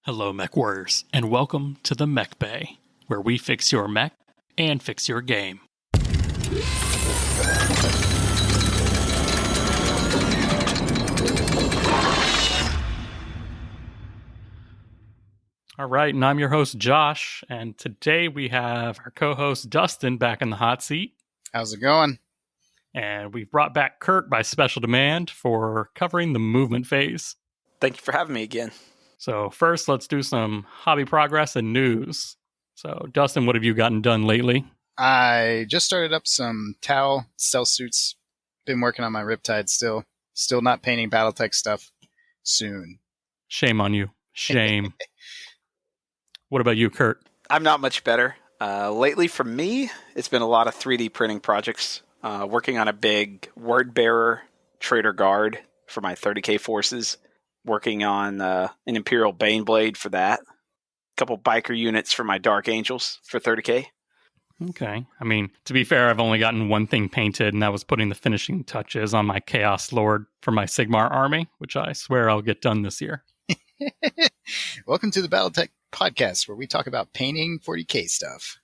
Hello, Mech Warriors, and welcome to the Mech Bay, where we fix your mech and fix your game. All right, and I'm your host, Josh, and today we have our co-host, Dustin, back in the hot seat. How's it going? And we've brought back Kurt by special demand for covering the movement phase. Thank you for having me again. So first, let's do some hobby progress and news. So, Dustin, what have you gotten done lately? I just started up some Tau stealth suits. Been working on my Riptide still. Still not painting Battletech stuff. Soon. Shame on you. Shame. What about you, Kurt? I'm not much better. Lately, for me, it's been a lot of 3D printing projects. Working on a big word bearer trader guard for my 30k forces. Working on an Imperial Baneblade for that. A couple biker units for my Dark Angels for 30k. Okay. I mean, to be fair, I've only gotten one thing painted, and that was putting the finishing touches on my Chaos Lord for my Sigmar army, which I swear I'll get done this year. Welcome to the Battletech podcast, where we talk about painting 40k stuff.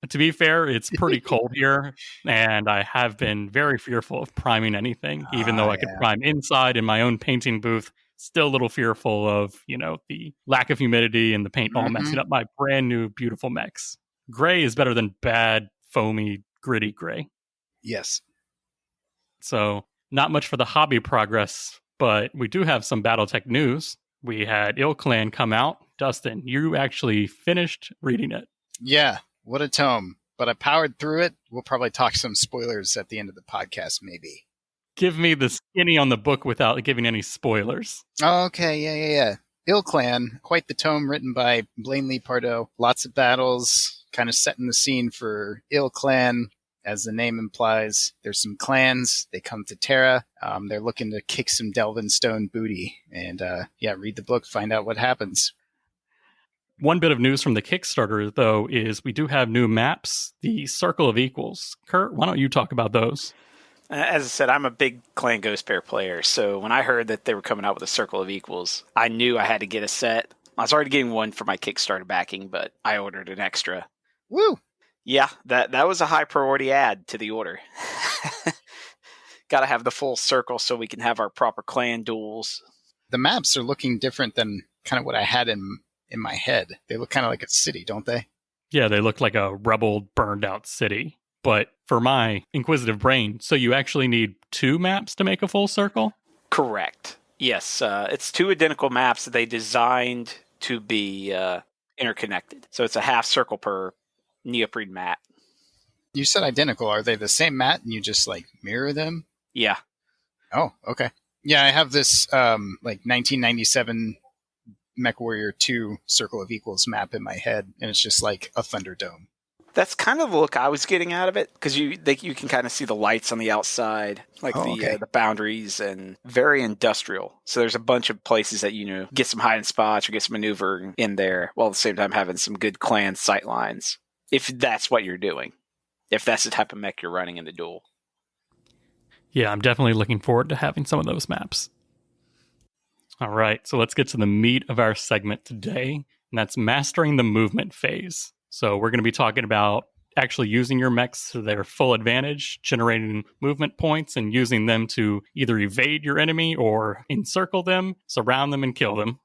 To be fair, it's pretty cold here, and I have been very fearful of priming anything, even though I could prime inside in my own painting booth. Still a little fearful of, the lack of humidity and the paint all messing up my brand new, beautiful mechs. Gray is better than bad, foamy, gritty gray. Yes. So, not much for the hobby progress, but we do have some Battletech news. We had Ill Clan come out. Dustin, you actually finished reading it. Yeah, what a tome. But I powered through it. We'll probably talk some spoilers at the end of the podcast, maybe. Give me the skinny on the book without giving any spoilers. Oh, okay, yeah. Ill Clan, quite the tome written by Blaine Lee Pardoe. Lots of battles, kind of setting the scene for Ill Clan. As the name implies, there's some clans. They come to Terra. They're looking to kick some Delvenstone booty. And read the book, find out what happens. One bit of news from the Kickstarter, though, is we do have new maps, the Circle of Equals. Kurt, why don't you talk about those? As I said, I'm a big Clan Ghostbear player, so when I heard that they were coming out with a Circle of Equals, I knew I had to get a set. I was already getting one for my Kickstarter backing, but I ordered an extra. Woo! Yeah, that was a high priority add to the order. Gotta have the full circle so we can have our proper clan duels. The maps are looking different than kind of what I had in my head. They look kind of like a city, don't they? Yeah, they look like a rebel burned out city. But for my inquisitive brain, so you actually need two maps to make a full circle? Correct. Yes, it's two identical maps that they designed to be interconnected. So it's a half circle per neoprene mat. You said identical. Are they the same mat and you just mirror them? Yeah. Oh, okay. Yeah, I have this 1997 MechWarrior 2 Circle of Equals map in my head, and it's just like a Thunderdome. That's kind of the look I was getting out of it, because you can kind of see the lights on the outside, the boundaries, and very industrial. So there's a bunch of places that get some hiding spots or get some maneuver in there, while at the same time having some good clan sight lines. If that's what you're doing, if that's the type of mech you're running in the duel. Yeah, I'm definitely looking forward to having some of those maps. All right, so let's get to the meat of our segment today, and that's mastering the movement phase. So we're going to be talking about actually using your mechs to their full advantage, generating movement points, and using them to either evade your enemy or encircle them, surround them, and kill them.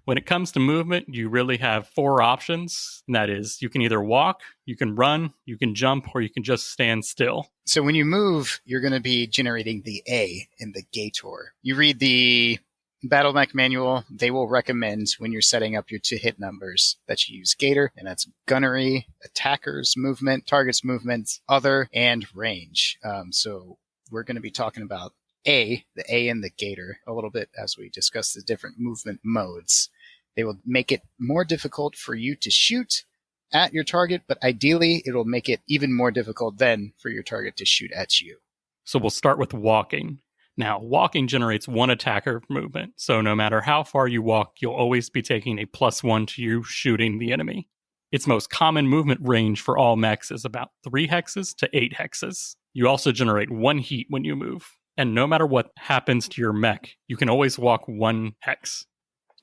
When it comes to movement, you really have four options. And that is, you can either walk, you can run, you can jump, or you can just stand still. So when you move, you're going to be generating the A in the Gator. You read the Battle Mech Manual, they will recommend when you're setting up your to-hit numbers that you use Gator, and that's gunnery, attackers movement, targets movement, other, and range. So we're going to be talking about the A in the Gator a little bit as we discuss the different movement modes. They will make it more difficult for you to shoot at your target, but ideally it will make it even more difficult then for your target to shoot at you. So we'll start with walking. Now, walking generates one attacker movement, so no matter how far you walk, you'll always be taking a +1 to you shooting the enemy. Its most common movement range for all mechs is about 3 hexes to 8 hexes. You also generate 1 heat when you move. And no matter what happens to your mech, you can always walk 1 hex.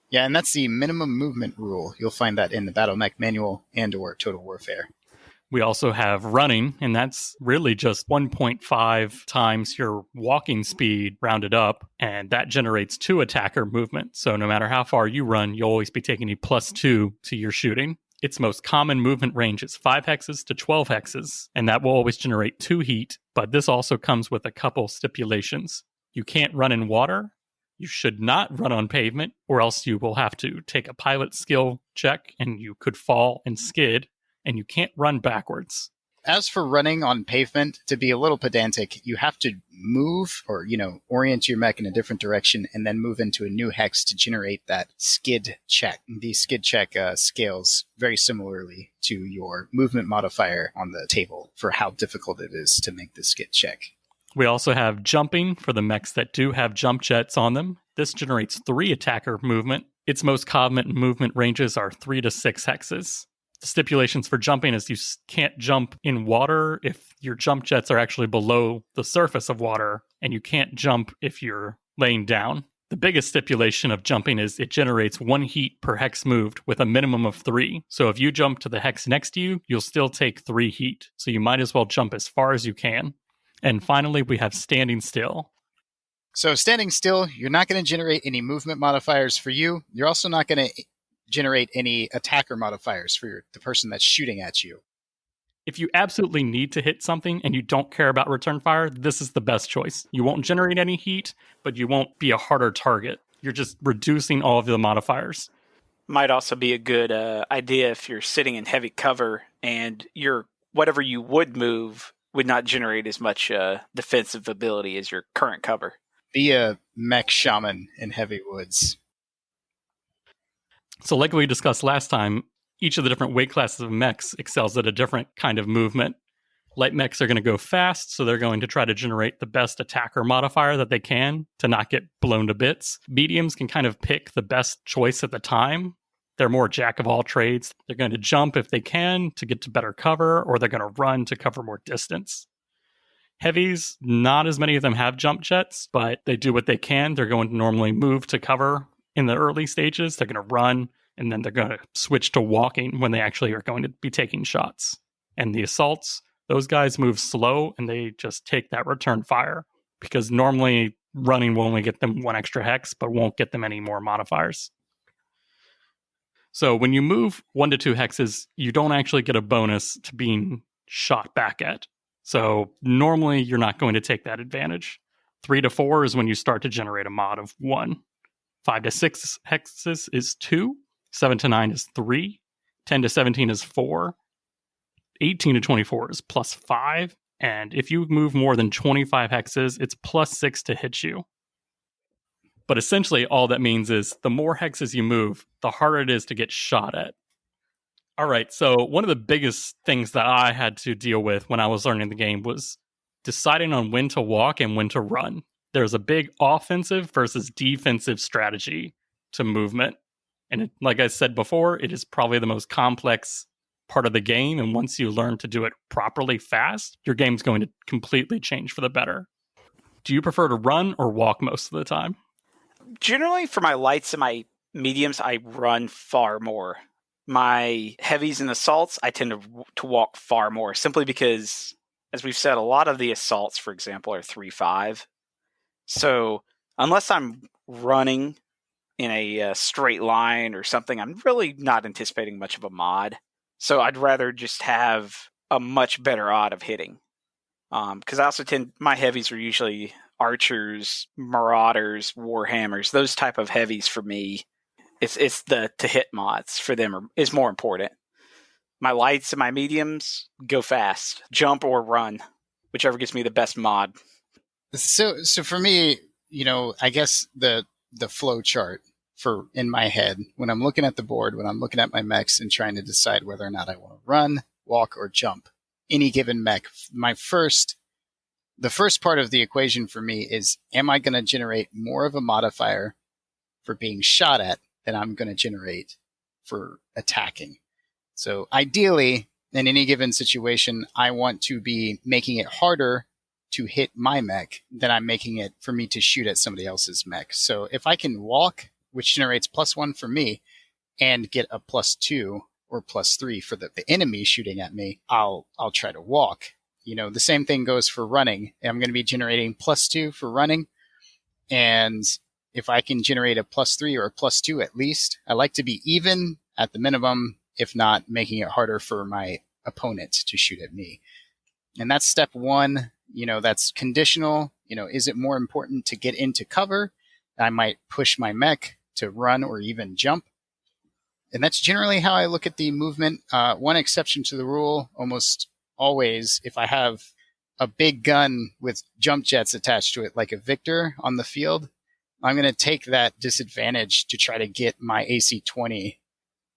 Yeah, and that's the minimum movement rule. You'll find that in the Battle Mech Manual and or Total Warfare. We also have running, and that's really just 1.5 times your walking speed rounded up, and that generates 2 attacker movement. So no matter how far you run, you'll always be taking a +2 to your shooting. Its most common movement range is 5 hexes to 12 hexes, and that will always generate 2 heat, but this also comes with a couple stipulations. You can't run in water, you should not run on pavement, or else you will have to take a pilot skill check, and you could fall and skid, and you can't run backwards. As for running on pavement, to be a little pedantic, you have to move or, orient your mech in a different direction and then move into a new hex to generate that skid check. The skid check scales very similarly to your movement modifier on the table for how difficult it is to make the skid check. We also have jumping for the mechs that do have jump jets on them. This generates 3 attacker movement. Its most common movement ranges are 3 to 6 hexes. The stipulations for jumping is you can't jump in water if your jump jets are actually below the surface of water, and you can't jump if you're laying down. The biggest stipulation of jumping is it generates 1 heat per hex moved with a minimum of 3. So if you jump to the hex next to you, you'll still take 3 heat. So you might as well jump as far as you can. And finally, we have standing still. So standing still, you're not going to generate any movement modifiers for you. You're also not going to generate any attacker modifiers for the person that's shooting at you. If you absolutely need to hit something and you don't care about return fire, this is the best choice. You won't generate any heat, but you won't be a harder target. You're just reducing all of the modifiers. Might also be a good idea if you're sitting in heavy cover and whatever you would move would not generate as much defensive ability as your current cover. Be a mech shaman in heavy woods. So like we discussed last time, each of the different weight classes of mechs excels at a different kind of movement. Light mechs are going to go fast, so they're going to try to generate the best attacker modifier that they can to not get blown to bits. Mediums can kind of pick the best choice at the time. They're more jack of all trades. They're going to jump if they can to get to better cover, or they're going to run to cover more distance. Heavies, not as many of them have jump jets, but they do what they can. They're going to normally move to cover in the early stages. They're going to run, and then they're going to switch to walking when they actually are going to be taking shots. And the assaults, those guys move slow, and they just take that return fire, because normally running will only get them 1 extra hex, but won't get them any more modifiers. So when you move 1 to 2 hexes, you don't actually get a bonus to being shot back at. So normally you're not going to take that advantage. 3 to 4 is when you start to generate a mod of 1. 5 to 6 hexes is 2. 7 to 9 is 3. 10 to 17 is 4. 18 to 24 is +5. And if you move more than 25 hexes, it's +6 to hit you. But essentially all that means is the more hexes you move, the harder it is to get shot at. All right, so one of the biggest things that I had to deal with when I was learning the game was deciding on when to walk and when to run. There's a big offensive versus defensive strategy to movement. And like I said before, it is probably the most complex part of the game. And once you learn to do it properly fast, your game's going to completely change for the better. Do you prefer to run or walk most of the time? Generally, for my lights and my mediums, I run far more. My heavies and assaults, I tend to walk far more, simply because, as we've said, a lot of the assaults, for example, are 3-5. So unless I'm running in a straight line or something, I'm really not anticipating much of a mod. So I'd rather just have a much better odd of hitting. Because I also my heavies are usually archers, marauders, warhammers, those type of heavies for me. It's the to hit mods for them is more important. My lights and my mediums go fast, jump or run, whichever gets me the best mod. So for me, I guess the flow chart for in my head when I'm looking at the board, when I'm looking at my mechs and trying to decide whether or not I want to run, walk, or jump any given mech, the first part of the equation for me is, am I going to generate more of a modifier for being shot at than I'm going to generate for attacking? So ideally, in any given situation, I want to be making it harder to hit my mech than I'm making it for me to shoot at somebody else's mech. So if I can walk which generates +1 for me, and get a +2 or +3 for the enemy shooting at me, I'll try to walk. The same thing goes for running. I'm going to be generating +2 for running, and if I can generate a +3 or a +2 at least, I like to be even at the minimum, if not making it harder for my opponent to shoot at me. And that's step one. That's conditional. Is it more important to get into cover? I might push my mech to run or even jump. And that's generally how I look at the movement. One exception to the rule, almost always, if I have a big gun with jump jets attached to it, like a Victor on the field, I'm going to take that disadvantage to try to get my AC-20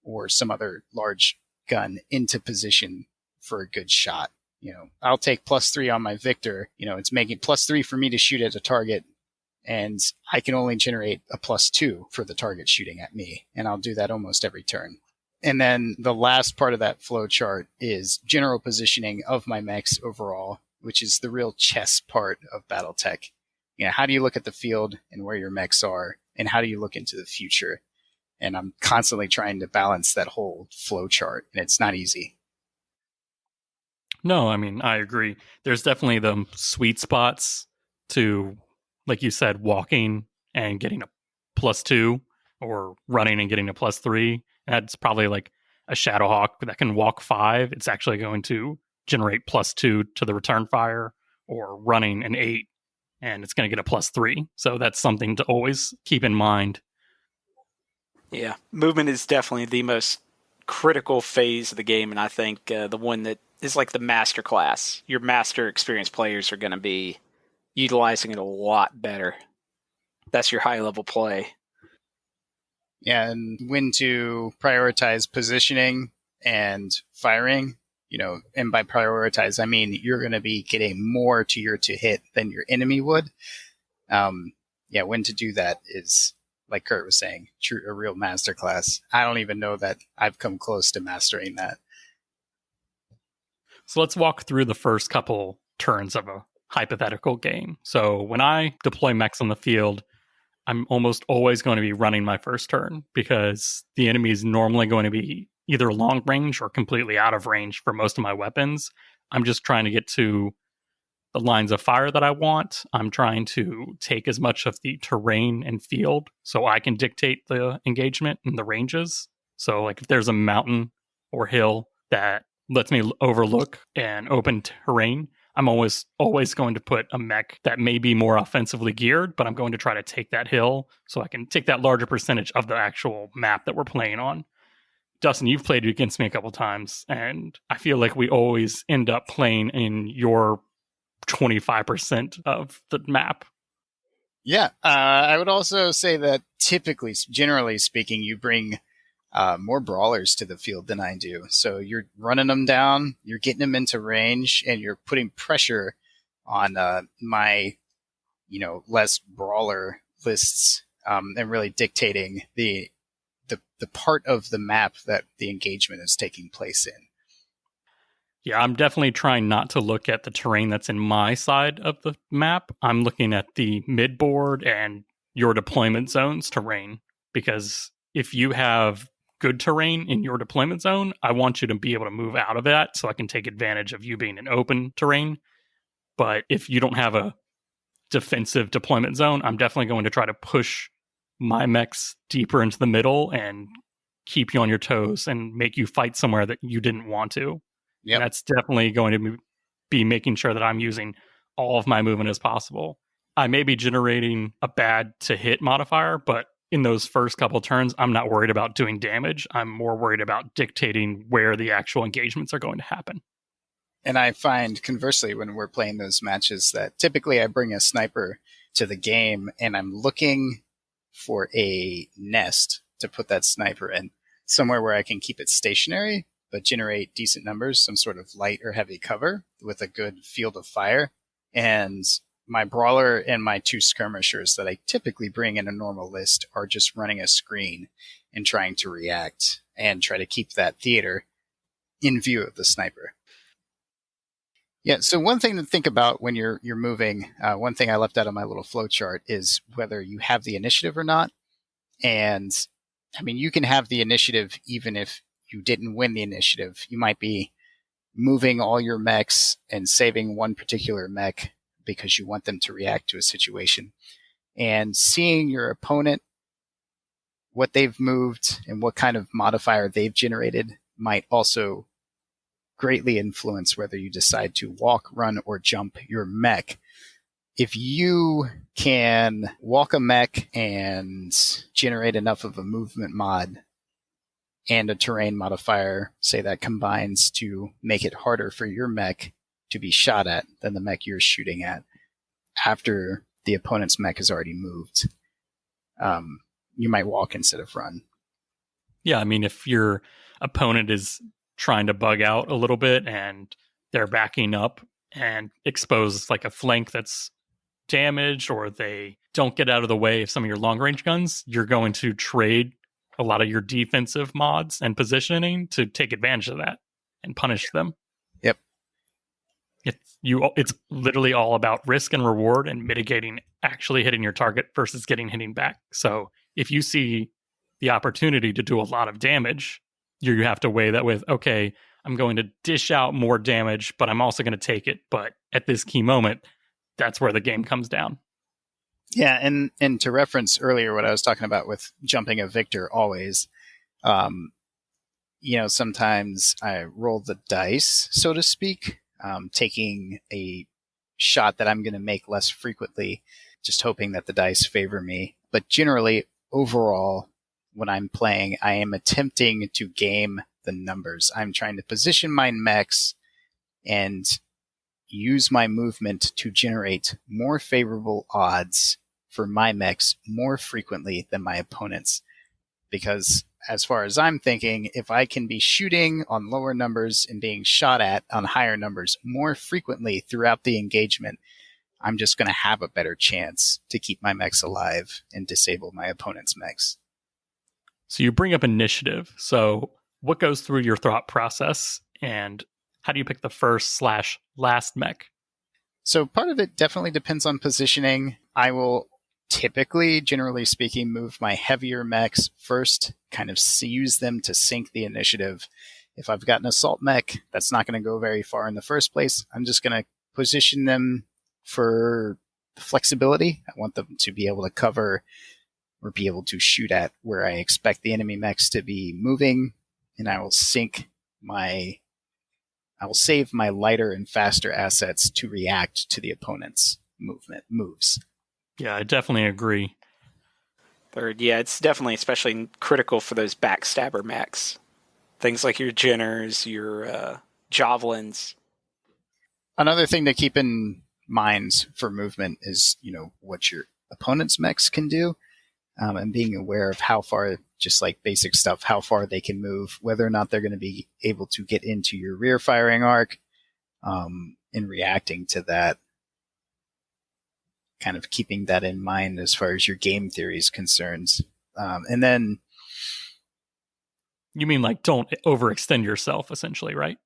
or some other large gun into position for a good shot. I'll take +3 on my Victor. It's making +3 for me to shoot at a target, and I can only generate a +2 for the target shooting at me. And I'll do that almost every turn. And then the last part of that flow chart is general positioning of my mechs overall, which is the real chess part of Battletech. How do you look at the field and where your mechs are, and how do you look into the future? And I'm constantly trying to balance that whole flow chart, and it's not easy. No, I mean, I agree. There's definitely the sweet spots to, like you said, walking and getting a +2, or running and getting a +3. That's probably like a Shadowhawk that can walk 5. It's actually going to generate +2 to the return fire, or running an 8, and it's going to get a +3. So that's something to always keep in mind. Yeah, movement is definitely the most critical phase of the game, and I think the one that is like the master class. Your master experienced players are going to be utilizing it a lot better. That's your high level play. Yeah, and when to prioritize positioning and firing. And by prioritize, I mean you're going to be getting more to your to hit than your enemy would. When to do that is, like Kurt was saying, a real masterclass. I don't even know that I've come close to mastering that. So let's walk through the first couple turns of a hypothetical game. So when I deploy mechs on the field, I'm almost always going to be running my first turn, because the enemy is normally going to be either long range or completely out of range for most of my weapons. I'm just trying to get to the lines of fire that I want. I'm trying to take as much of the terrain and field so I can dictate the engagement and the ranges. So like if there's a mountain or hill that lets me overlook an open terrain, I'm always going to put a mech that may be more offensively geared, but I'm going to try to take that hill so I can take that larger percentage of the actual map that we're playing on. Dustin, you've played against me a couple times, and I feel like we always end up playing in your 25% of the map. Yeah, I would also say that typically, generally speaking, you bring more brawlers to the field than I do. So you're running them down, you're getting them into range, and you're putting pressure on my, less brawler lists, and really dictating the part of the map that the engagement is taking place in. Yeah, I'm definitely trying not to look at the terrain that's in my side of the map. I'm looking at the midboard and your deployment zone's terrain, because if you have good terrain in your deployment zone, I want you to be able to move out of that so I can take advantage of you being in open terrain. But if you don't have a defensive deployment zone, I'm definitely going to try to push my mechs deeper into the middle and keep you on your toes and make you fight somewhere that you didn't want to. Yep. And that's definitely going to be making sure that I'm using all of my movement as possible. I may be generating a bad to hit modifier, but in those first couple turns, I'm not worried about doing damage. I'm more worried about dictating where the actual engagements are going to happen. And I find, conversely, when we're playing those matches, that typically I bring a sniper to the game and I'm looking for a nest to put that sniper in, somewhere where I can keep it stationary but generate decent numbers, some sort of light or heavy cover with a good field of fire. And my brawler and my 2 skirmishers that I typically bring in a normal list are just running a screen and trying to react and try to keep that theater in view of the sniper. Yeah, so one thing to think about when you're moving, one thing I left out of my little flow chart is whether you have the initiative or not. And I mean, you can have the initiative even if you didn't win the initiative. You might be moving all your mechs and saving one particular mech because you want them to react to a situation. And seeing your opponent, what they've moved and what kind of modifier they've generated might also greatly influence whether you decide to walk, run, or jump your mech. If you can walk a mech and generate enough of a movement mod and a terrain modifier, say that combines to make it harder for your mech to be shot at than the mech you're shooting at after the opponent's mech has already moved, you might walk instead of run. Yeah, I mean, if your opponent is trying to bug out a little bit and they're backing up and expose like a flank that's damaged, or they don't get out of the way of some of your long range guns, you're going to trade a lot of your defensive mods and positioning to take advantage of that and punish them. Yep. It's literally all about risk and reward and mitigating actually hitting your target versus hitting back. So if you see the opportunity to do a lot of damage, you have to weigh that with, okay, I'm going to dish out more damage, but I'm also going to take it. But at this key moment, that's where the game comes down. Yeah, and to reference earlier what I was talking about with jumping a victor always, sometimes I roll the dice, so to speak, taking a shot that I'm going to make less frequently, just hoping that the dice favor me. But generally, overall, when I'm playing, I am attempting to game the numbers. I'm trying to position my mechs and use my movement to generate more favorable odds for my mechs more frequently than my opponents. Because as far as I'm thinking, if I can be shooting on lower numbers and being shot at on higher numbers more frequently throughout the engagement, I'm just going to have a better chance to keep my mechs alive and disable my opponent's mechs. So you bring up initiative. So what goes through your thought process, and how do you pick the first/last mech? So part of it definitely depends on positioning. I will typically, generally speaking, move my heavier mechs first, kind of use them to sink the initiative. If I've got an assault mech, that's not going to go very far in the first place. I'm just going to position them for flexibility. I want them to be able to cover or be able to shoot at where I expect the enemy mechs to be moving, and I will save my lighter and faster assets to react to the opponent's moves. Yeah, I definitely agree. Third, yeah, it's definitely especially critical for those backstabber mechs. Things like your Jenners, your Javelins. Another thing to keep in mind for movement is, what your opponent's mechs can do, and being aware of how far, just like basic stuff, how far they can move, whether or not they're going to be able to get into your rear firing arc, and reacting to that. Kind of keeping that in mind as far as your game theory is concerned. And then... You mean like don't overextend yourself, essentially, right?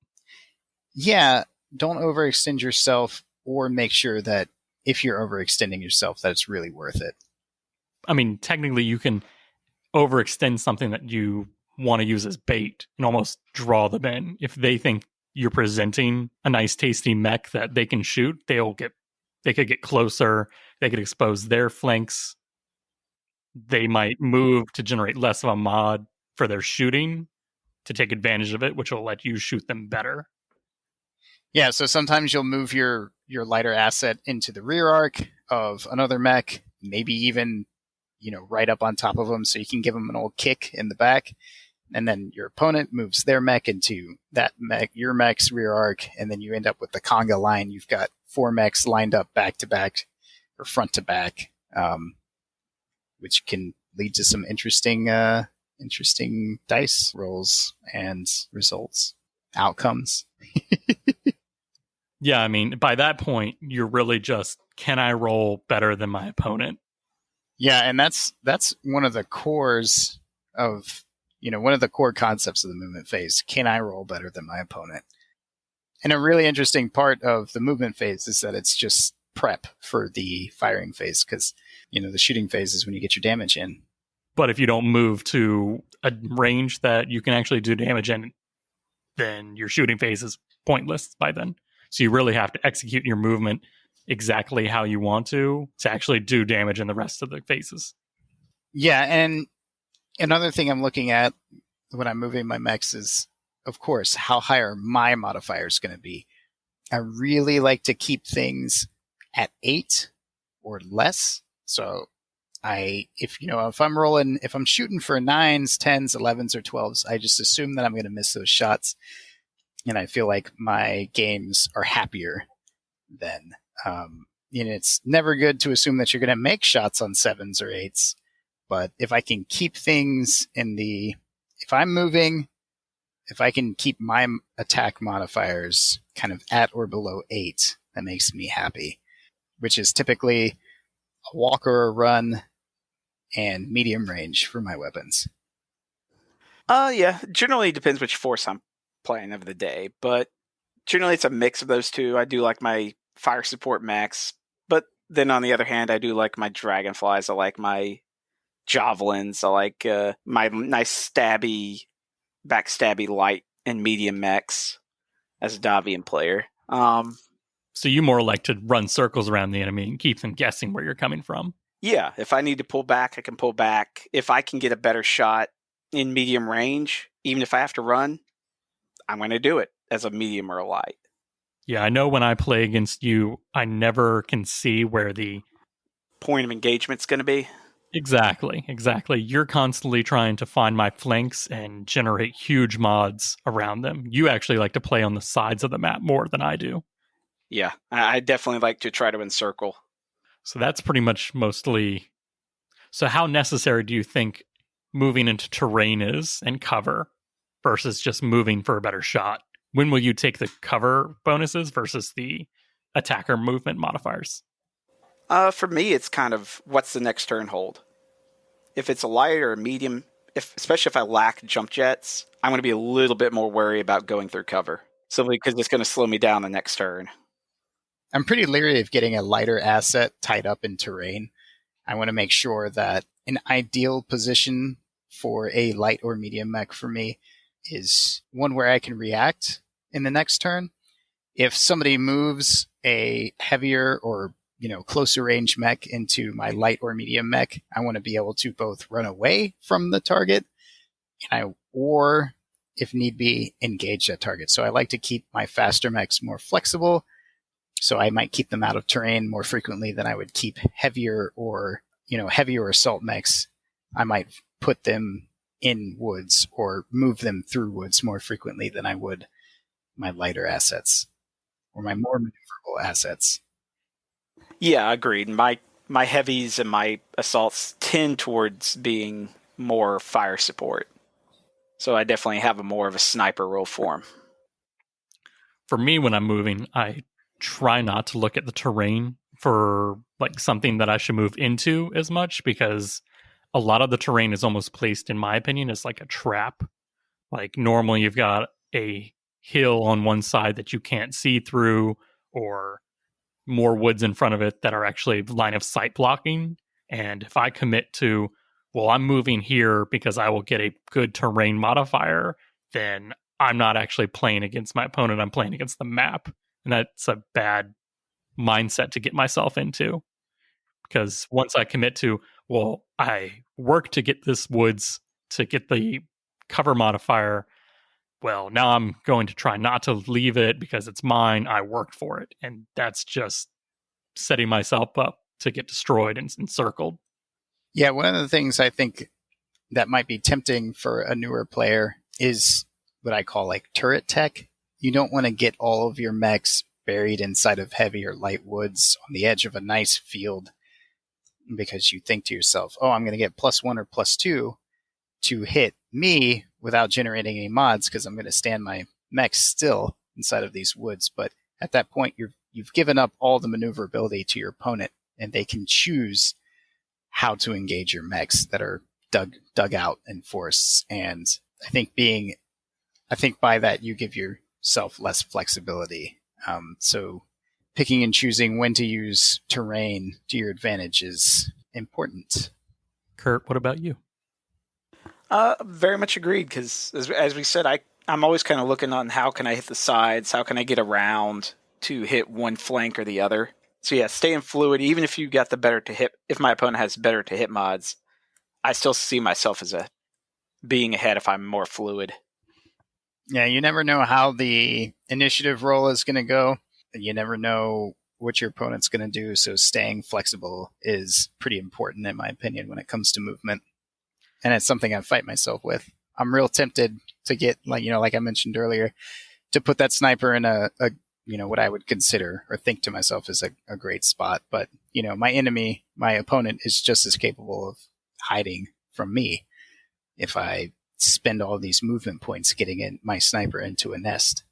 Yeah, don't overextend yourself, or make sure that if you're overextending yourself, that it's really worth it. I mean, technically you can overextend something that you want to use as bait and almost draw them in. If they think you're presenting a nice, tasty mech that they can shoot, they could get closer. They could expose their flanks. They might move to generate less of a mod for their shooting to take advantage of it, which will let you shoot them better. Yeah, so sometimes you'll move your lighter asset into the rear arc of another mech, maybe even, right up on top of them so you can give them an old kick in the back. And then your opponent moves their mech into that mech, your mech's rear arc, and then you end up with the conga line. You've got 4 mechs lined up back to back or front to back, which can lead to some interesting dice rolls and outcomes. Yeah, I mean, by that point, you're really just, can I roll better than my opponent? Yeah, and that's one of the cores of, one of the core concepts of the movement phase. Can I roll better than my opponent? And a really interesting part of the movement phase is that it's just prep for the firing phase, because, the shooting phase is when you get your damage in. But if you don't move to a range that you can actually do damage in, then your shooting phase is pointless by then. So you really have to execute your movement exactly how you want to actually do damage in the rest of the phases. Yeah, and another thing I'm looking at when I'm moving my mechs is, of course, how high are my modifiers going to be? I really like to keep things at 8 or less. So if I'm shooting for 9s, 10s, 11s, or 12s, I just assume that I'm going to miss those shots. And I feel like my games are happier then. It's never good to assume that you're going to make shots on 7s or 8s. But if I can keep things if I'm moving, if I can keep my attack modifiers kind of at or below 8, that makes me happy, which is typically a walk or a run and medium range for my weapons. Yeah, generally it depends which force I'm playing of the day, but generally it's a mix of those two. I do like my fire support mechs, but then on the other hand, I do like my dragonflies. I like my javelins. I like my nice backstabby light and medium mechs as a Davian player. So you more like to run circles around the enemy and keep them guessing where you're coming from. Yeah, if I need to pull back, I can pull back. If I can get a better shot in medium range, even if I have to run, I'm going to do it as a medium or a light. Yeah, I know when I play against you, I never can see where the point of engagement's going to be. Exactly. You're constantly trying to find my flanks and generate huge mods around them. You actually like to play on the sides of the map more than I do. Yeah, I definitely like to try to encircle. So that's pretty much mostly... So how necessary do you think moving into terrain is and cover versus just moving for a better shot? When will you take the cover bonuses versus the attacker movement modifiers? For me, it's kind of what's the next turn hold. If it's a light or a medium, especially if I lack jump jets, I'm going to be a little bit more wary about going through cover. Simply because it's going to slow me down the next turn. I'm pretty leery of getting a lighter asset tied up in terrain. I want to make sure that an ideal position for a light or medium mech for me is one where I can react in the next turn. If somebody moves a heavier or closer range mech into my light or medium mech, I want to be able to both run away from the target or, if need be, engage that target. So I like to keep my faster mechs more flexible. So I might keep them out of terrain more frequently than I would keep heavier assault mechs. I might put them in woods or move them through woods more frequently than I would my lighter assets or my more maneuverable assets. Yeah, agreed. My heavies and my assaults tend towards being more fire support. So I definitely have more of a sniper role for him. For me, when I'm moving, I try not to look at the terrain for like something that I should move into as much, because a lot of the terrain is almost placed, in my opinion, as like a trap. Like normally you've got a hill on one side that you can't see through, or more woods in front of it that are actually line of sight blocking. And if I commit to, well, I'm moving here because I will get a good terrain modifier, then I'm not actually playing against my opponent. I'm playing against the map. And that's a bad mindset to get myself into. Because once I commit to, well, I work to get this woods to get the cover modifier, well, now I'm going to try not to leave it because it's mine. I worked for it. And that's just setting myself up to get destroyed and encircled. Yeah, one of the things I think that might be tempting for a newer player is what I call like turret tech. You don't want to get all of your mechs buried inside of heavy or light woods on the edge of a nice field because you think to yourself, oh, I'm going to get +1 or +2 to hit me without generating any mods because I'm going to stand my mechs still inside of these woods. But at that point, you've given up all the maneuverability to your opponent, and they can choose how to engage your mechs that are dug out in forests. And I think by that you give yourself less flexibility. So picking and choosing when to use terrain to your advantage is important. Kurt, what about you? Very much agreed, because as we said, I'm always kind of looking on how can I hit the sides, how can I get around to hit one flank or the other. So yeah, staying fluid, even if you got the better to hit, if my opponent has better to hit mods, I still see myself as being ahead if I'm more fluid. Yeah, you never know how the initiative roll is going to go. You never know what your opponent's going to do, so staying flexible is pretty important, in my opinion, when it comes to movement. And it's something I fight myself with. I'm real tempted to get, like I mentioned earlier, to put that sniper in a what I would consider or think to myself is a great spot. But, my enemy, my opponent, is just as capable of hiding from me if I spend all these movement points getting my sniper into a nest.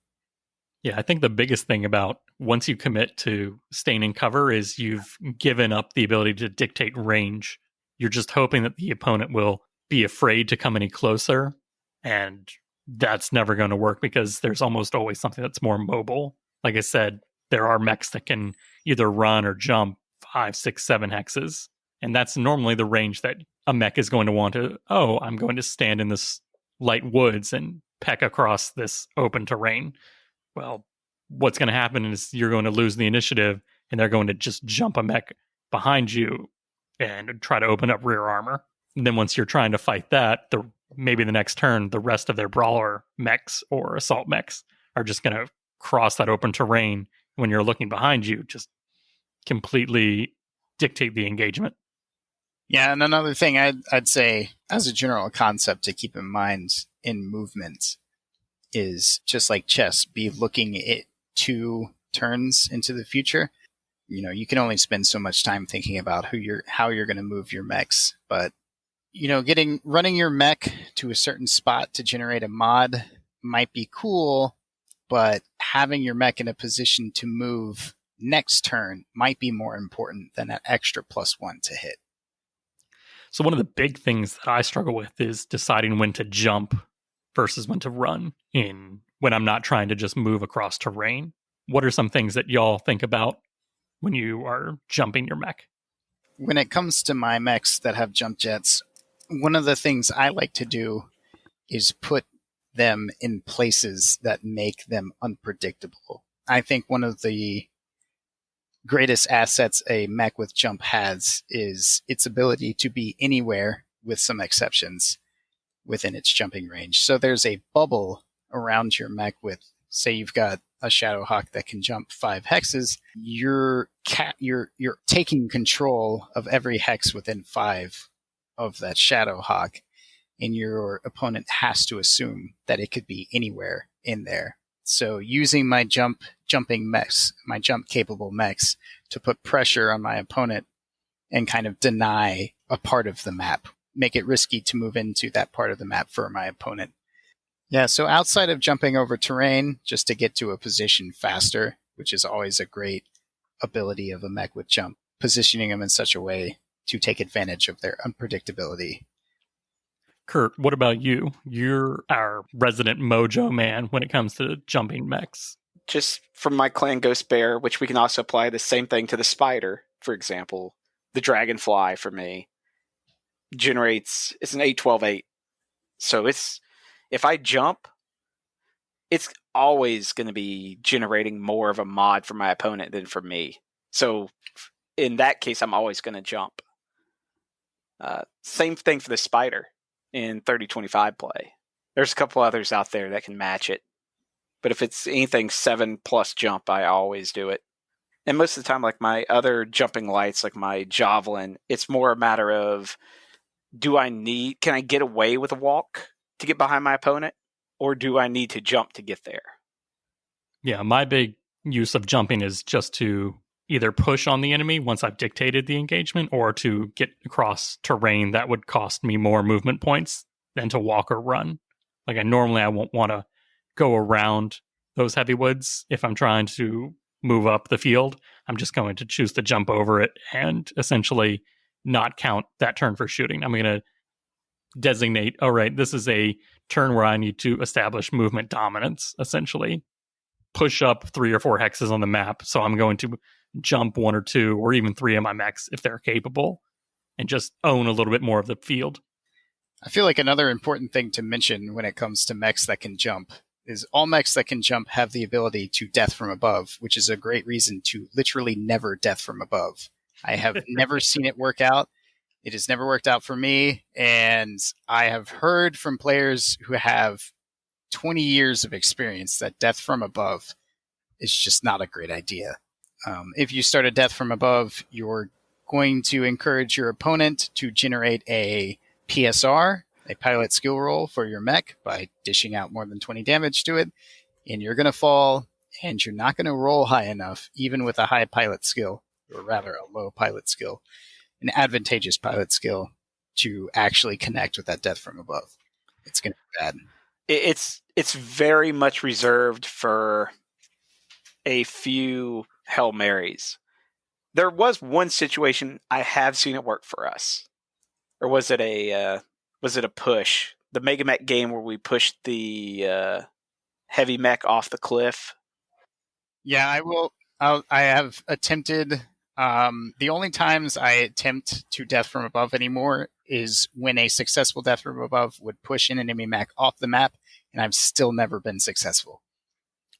Yeah, I think the biggest thing about once you commit to staying in cover is you've given up the ability to dictate range. You're just hoping that the opponent will be afraid to come any closer, and that's never going to work because there's almost always something that's more mobile. Like I said, there are mechs that can either run or jump 5, 6, 7 hexes, and that's normally the range that a mech is going to want to, I'm going to stand in this light woods and peck across this open terrain. Well, what's going to happen is you're going to lose the initiative, and they're going to just jump a mech behind you and try to open up rear armor. And then once you're trying to fight that, maybe the next turn, the rest of their brawler mechs or assault mechs are just going to cross that open terrain. When you're looking behind you, just completely dictate the engagement. Yeah, and another thing I'd say as a general concept to keep in mind in movement is just like chess, be looking at 2 turns into the future. You can only spend so much time thinking about how you're going to move your mechs, but running your mech to a certain spot to generate a mod might be cool, but having your mech in a position to move next turn might be more important than that extra +1 to hit. So one of the big things that I struggle with is deciding when to jump versus when to run when I'm not trying to just move across terrain. What are some things that y'all think about when you are jumping your mech? When it comes to my mechs that have jump jets, one of the things I like to do is put them in places that make them unpredictable. I think one of the greatest assets a mech with jump has is its ability to be anywhere, with some exceptions, within its jumping range. So there's a bubble around your mech with, say you've got a Shadowhawk that can jump 5 hexes, you're taking control of every hex within 5 of that Shadowhawk, and your opponent has to assume that it could be anywhere in there. So using my jumping mechs, my jump capable mechs, to put pressure on my opponent and kind of deny a part of the map, make it risky to move into that part of the map for my opponent. Yeah, so outside of jumping over terrain, just to get to a position faster, which is always a great ability of a mech with jump, positioning them in such a way to take advantage of their unpredictability. Kurt, what about you? You're our resident mojo man when it comes to jumping mechs. Just from my clan Ghost Bear, which we can also apply the same thing to the spider, for example. The Dragonfly, for me, it's an 8-12-8. So if I jump, it's always going to be generating more of a mod for my opponent than for me. So in that case, I'm always going to jump. Same thing for the spider in 30-25 play. There's a couple others out there that can match it. But if it's anything 7+ jump, I always do it. And most of the time, like my other jumping lights, like my javelin, it's more a matter of, can I get away with a walk to get behind my opponent? Or do I need to jump to get there? Yeah, my big use of jumping is just to either push on the enemy once I've dictated the engagement, or to get across terrain that would cost me more movement points than to walk or run. Like I won't want to go around those heavy woods if I'm trying to move up the field. I'm just going to choose to jump over it and essentially not count that turn for shooting. I'm going to designate, all right, this is a turn where I need to establish movement dominance, essentially. Push up 3 or 4 hexes on the map. So I'm going to jump 1 or 2 or even 3 of my mechs if they're capable, and just own a little bit more of the field. I feel like another important thing to mention when it comes to mechs that can jump is all mechs that can jump have the ability to death from above, which is a great reason to literally never death from above. I have never seen it work out. It has never worked out for me, and I have heard from players who have 20 years of experience that death from above is just not a great idea. If you start a death from above, you're going to encourage your opponent to generate a PSR, a pilot skill roll for your mech by dishing out more than 20 damage to it, and you're going to fall, and you're not going to roll high enough, even with a high pilot skill, or rather a low pilot skill, an advantageous pilot skill, to actually connect with that death from above. It's going to be bad. It's very much reserved for a few Hail Marys. There was one situation I have seen it work for us. Or was it a push? The Mega Mech game where we pushed the heavy mech off the cliff? Yeah, I have attempted. The only times I attempt to death from above anymore is when a successful death from above would push an enemy mech off the map, and I've still never been successful.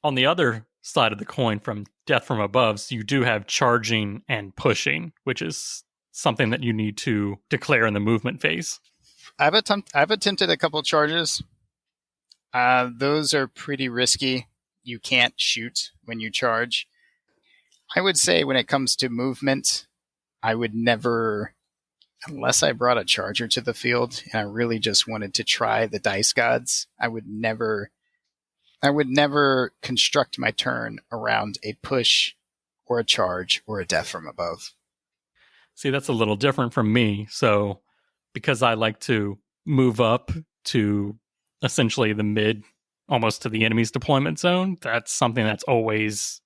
On the other side of the coin from death from above, so you do have charging and pushing, which is something that you need to declare in the movement phase. I've attempted a couple charges. Those are pretty risky. You can't shoot when you charge. I would say when it comes to movement, I would never, unless I brought a charger to the field and I really just wanted to try the dice gods, I would never construct my turn around a push or a charge or a death from above. See, that's a little different from me. So because I like to move up to essentially the mid, almost to the enemy's deployment zone, that's something that's always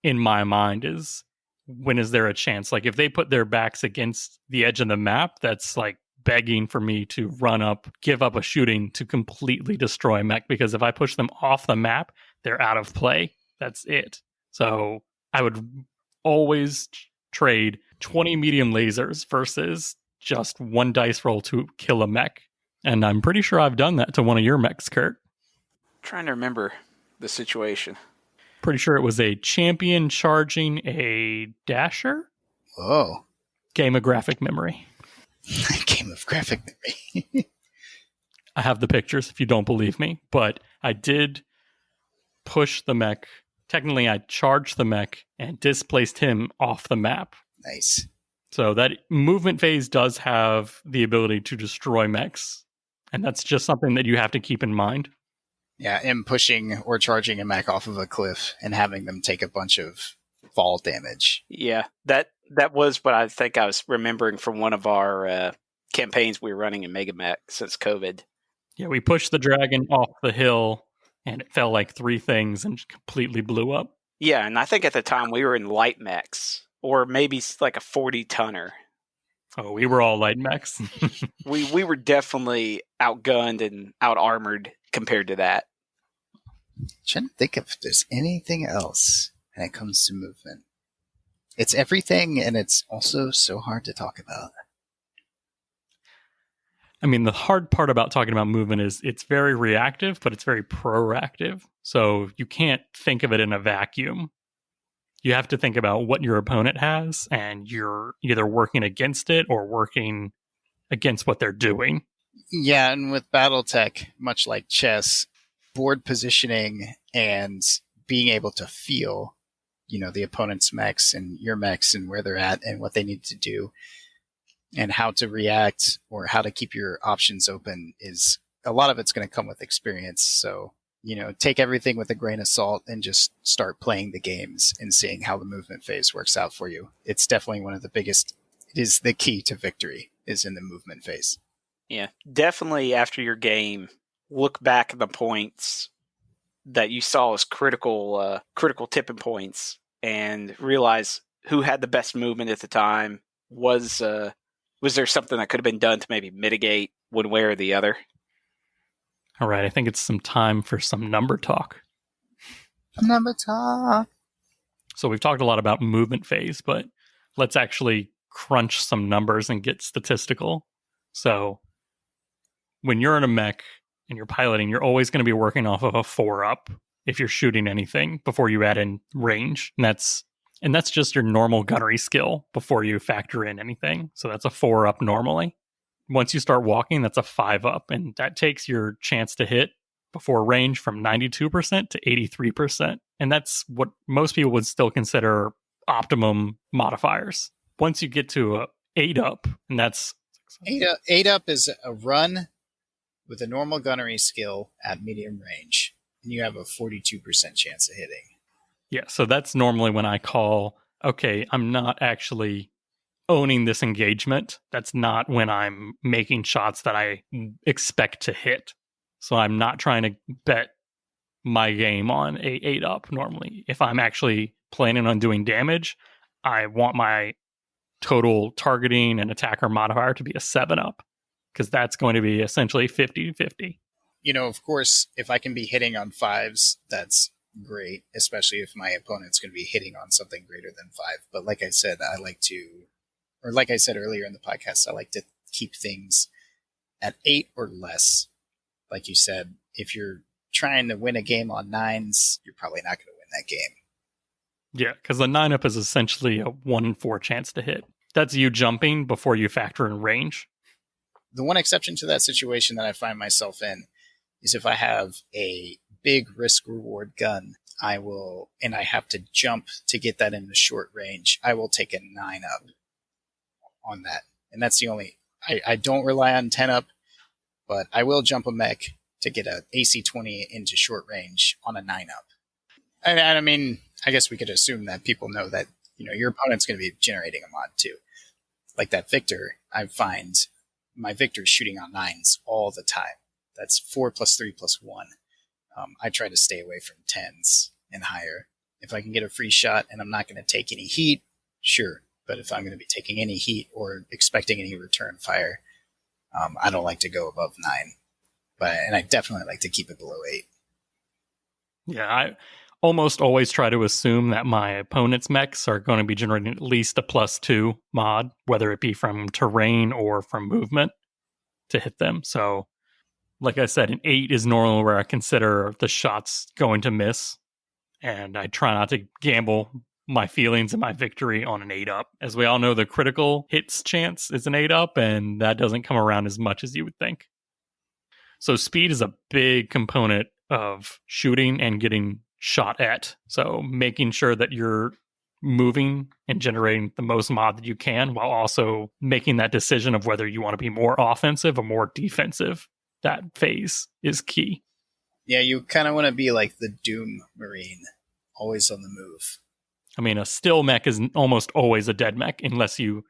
in my mind is when is there a chance? Like if they put their backs against the edge of the map, that's like begging for me to run up, give up a shooting to completely destroy mech, because if I push them off the map, they're out of play. That's it. So I would always trade 20 medium lasers versus just one dice roll to kill a mech. And I'm pretty sure I've done that to one of your mechs, Kurt. Trying to remember the situation. Pretty sure it was a champion charging a dasher. Whoa. Game of graphic memory. Game of graphic memory. I have the pictures if you don't believe me, but I did push the mech. Technically, I charged the mech and displaced him off the map. Nice. So that movement phase does have the ability to destroy mechs, and that's just something that you have to keep in mind. Yeah, and pushing or charging a mech off of a cliff and having them take a bunch of fall damage. Yeah, that was what I think I was remembering from one of our campaigns we were running in Mega Mech since COVID. Yeah, we pushed the dragon off the hill, and it fell like 3 things and completely blew up. Yeah, and I think at the time we were in light mechs, or maybe like a 40-tonner. Oh, we were all light mechs. we were definitely outgunned and out-armored compared to that. I'm trying to think if there's anything else when it comes to movement. It's everything, and it's also so hard to talk about. I mean, the hard part about talking about movement is it's very reactive, but it's very proactive. So you can't think of it in a vacuum. You have to think about what your opponent has, and you're either working against it or working against what they're doing. Yeah, and with Battletech, much like chess, board positioning and being able to feel, the opponent's mechs and your mechs and where they're at and what they need to do and how to react or how to keep your options open is a lot of it's going to come with experience. So, take everything with a grain of salt and just start playing the games and seeing how the movement phase works out for you. It's definitely one of the biggest, it is the key to victory is in the movement phase. Yeah, definitely after your game, look back at the points that you saw as critical tipping points and realize who had the best movement at the time. Was there something that could have been done to maybe mitigate one way or the other? All right, I think it's some time for some number talk. Number talk. So we've talked a lot about movement phase, but let's actually crunch some numbers and get statistical. So when you're in a mech and you're piloting, you're always going to be working off of a 4-up if you're shooting anything before you add in range. And that's just your normal gunnery skill before you factor in anything. So that's a 4-up normally. Once you start walking, that's a 5-up, and that takes your chance to hit before range from 92% to 83%. And that's what most people would still consider optimum modifiers. Once you get to a 8-up, and that's 8-up is a run with a normal gunnery skill at medium range, and you have a 42% chance of hitting. Yeah, so that's normally when I call, okay, I'm not actually owning this engagement. That's not when I'm making shots that I expect to hit. So I'm not trying to bet my game on a 8-up normally. If I'm actually planning on doing damage, I want my total targeting and attacker modifier to be a 7-up, because that's going to be essentially 50-50. Of course, if I can be hitting on 5s, that's great, especially if my opponent's going to be hitting on something greater than 5. But like I said, like I said earlier in the podcast, I like to keep things at 8 or less. Like you said, if you're trying to win a game on 9s, you're probably not going to win that game. Yeah, because the 9-up is essentially a 1 in 4 chance to hit. That's you jumping before you factor in range. The one exception to that situation that I find myself in is if I have a big risk-reward gun, and I have to jump to get that into short range, I will take a 9-up on that. And that's the only... I don't rely on 10-up, but I will jump a mech to get an AC-20 into short range on a 9-up. And I mean, I guess we could assume that people know that, your opponent's going to be generating a mod too. Like that Victor, I find my Victor's shooting on 9s all the time. That's 4 + 3 + 1. I try to stay away from 10s and higher. If I can get a free shot and I'm not going to take any heat, sure. But if I'm going to be taking any heat or expecting any return fire, I don't like to go above 9. And I definitely like to keep it below 8. Yeah, I almost always try to assume that my opponent's mechs are going to be generating at least a +2 mod, whether it be from terrain or from movement, to hit them. So, like I said, an 8 is normally where I consider the shots going to miss, and I try not to gamble my feelings and my victory on an 8-up. As we all know, the critical hits chance is an 8-up, and that doesn't come around as much as you would think. So speed is a big component of shooting and getting shot at. So making sure that you're moving and generating the most mod that you can, while also making that decision of whether you want to be more offensive or more defensive. That phase is key. Yeah, you kind of want to be like the Doom Marine, always on the move. I mean, a still mech is almost always a dead mech unless you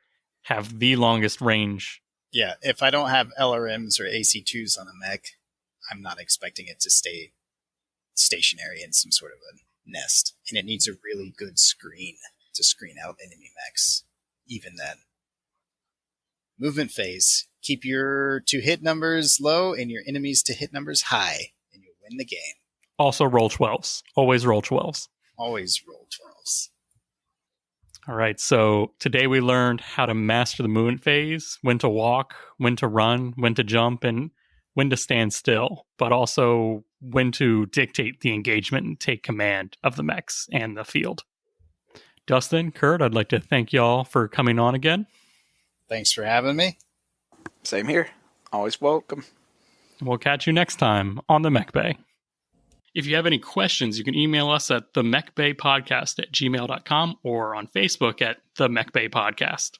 have the longest range. Yeah, if I don't have LRMs or AC2s on a mech, I'm not expecting it to stay stationary in some sort of a nest. And it needs a really good screen to screen out enemy mechs, even then. Movement phase. Keep your to-hit numbers low and your enemies to-hit numbers high, and you'll win the game. Also roll 12s. Always roll 12s. Always roll 12s. All right, so today we learned how to master the movement phase, when to walk, when to run, when to jump, and when to stand still, but also when to dictate the engagement and take command of the mechs and the field. Dustin, Kurt, I'd like to thank y'all for coming on again. Thanks for having me. Same here. Always welcome. We'll catch you next time on the Mech Bay. If you have any questions, you can email us at themechbaypodcast@gmail.com or on Facebook at the Mech Bay Podcast.